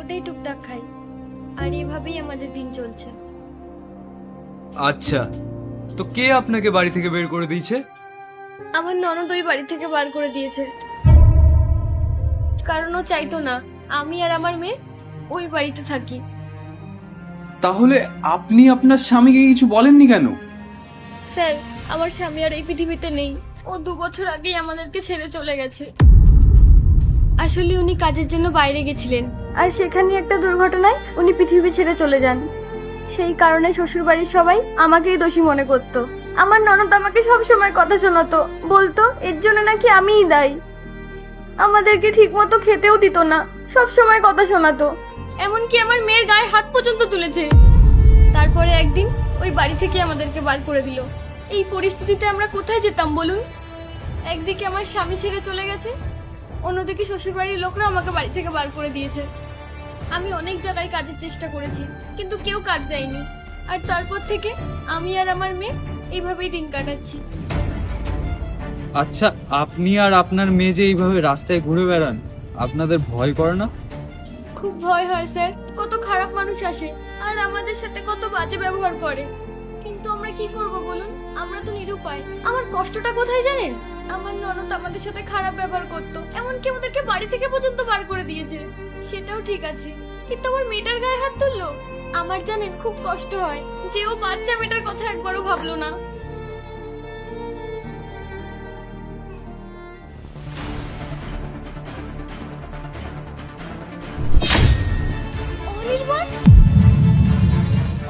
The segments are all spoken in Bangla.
ওটাই টুকটাক খাই, আর এভাবেই আমাদের দিন চলছে। আচ্ছা, তো কে আপনাকে বাড়ি থেকে বের করে দিয়েছে? আমার ননদ ওই বাড়ি থেকে বার করে দিয়েছে, কারণ ও চাইতো না আমি আর আমার মেয়ে ওই বাড়িতে থাকি। তাহলে আপনি আপনার স্বামীকে কিছু বলেননি কেন? স্যার, আমার স্বামী আর এই পৃথিবীতে নেই। ও 2 বছর আগেই আমাদেরকে ছেড়ে চলে গেছে। আসলে উনি কাজের জন্য বাইরে গেছিলেন, আর সেখানে একটা দুর্ঘটনায় উনি পৃথিবী ছেড়ে চলে যান। সেই কারণে শ্বশুরবাড়ির সবাই আমাকেই দোষী মনে করতো। আমার ননদ আমাকে সব সময় কথা শোনাতো, বলতো এর জন্য নাকি আমিই দায়ী। আমাদেরকে ঠিক মতো খেতেও দিত না, সব সময় কথা শোনাতো, এমনকি আমার মেয়ের গায়ে হাত পর্যন্ত তুলেছে। তারপরে একদিন ওই বাড়ি থেকে আমাদেরকে বার করে দিল। এই পরিস্থিতিতে আমরা কোথায় যেতাম বলুন? একদিকে আমার স্বামী ছেড়ে চলে গেছে, অন্যদিকে শ্বশুরবাড়ির লোকরা আমাকে বাড়ি থেকে বার করে দিয়েছে। আমি অনেক জায়গায় কাজের চেষ্টা করেছি, কিন্তু কেউ কাজ দেয়নি। আর তারপর থেকে আমি আর আমার মেয়ে এইভাবেই দিন কাটাচ্ছি। আচ্ছা, আপনি আর আপনার মেয়ে যে এইভাবে রাস্তায় ঘুরে বেড়ান, আপনাদের ভয় করে না? খুব ভয় হয় স্যার, কত খারাপ মানুষ আসে আর আমাদের সাথে কত বাজে ব্যবহার করে। কিন্তু আমরা কি করব বলুন, আমরা তো নিরুপায়। আমার কষ্টটা কোথায় জানেন? আমার ননদ আমাদের সাথে খারাপ ব্যবহার করতো, এমনকি আমাদেরকে বাড়ি থেকে পর্যন্ত বার করে দিয়েছে। সেটাও ঠিক আছে, কিন্তু আমার মেয়েটার গায়ে হাত তুললো। আমার জানেন খুব কষ্ট হয় যে ও বাচ্চা মেয়েটার কথা একবারও ভাবলো না। অনির্বাণ,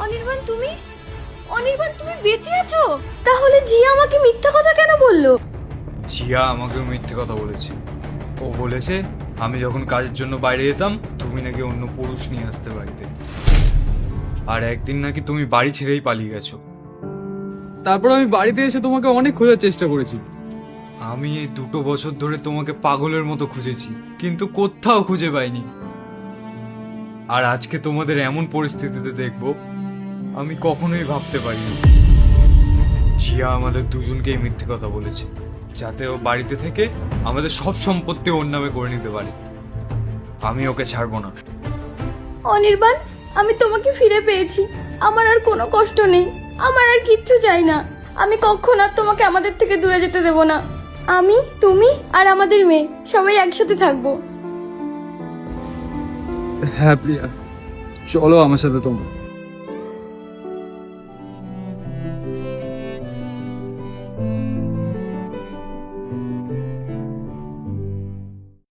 অনির্বাণ তুমি, অনির্বাণ তুমি বেঁচে আছো? তাহলে জিয়া আমাকে মিথ্যা কথা কেন বললো? জিয়া আমাকেও মিথ্যে কথা বলেছে। ও বলেছে আমি যখন কাজের জন্য বাইরে যেতাম তুমি নাকি অন্য পুরুষ নিয়ে আসতে বাড়িতে, আর একদিন নাকি তুমি বাড়ি ছেড়েই পালিয়ে গেছো। তারপর আমি বাড়িতে এসে তোমাকে অনেক খোঁজার চেষ্টা করেছি। আমি এই 2 বছর ধরে তোমাকে পাগলের মতো খুঁজেছি, কিন্তু কোথাও খুঁজে পাইনি। আর আজকে তোমাদের এমন পরিস্থিতিতে দেখবো আমি কখনোই ভাবতে পারিনি। জিয়া আমাদের দুজনকেই মিথ্যে কথা বলেছে, যাতে ও বাড়িতে থেকে আমাদের সব সম্পত্তি ওর নামে করে নিতে পারে। আমি ওকে ছাড়বো না। অনির্বাণ, আমি তোমাকে ফিরে পেয়েছি, আমার আর কোনো কষ্ট নেই, আমার আর কিচ্ছু চাই না। আমি কখনো আর তোমাকে আমাদের থেকে দূরে যেতে দেব না। আমি, তুমি আর আমাদের মেয়ে সবাই একসাথে থাকবো। হ্যাঁ প্রিয়া, চলো আমার সাথে তোমরা।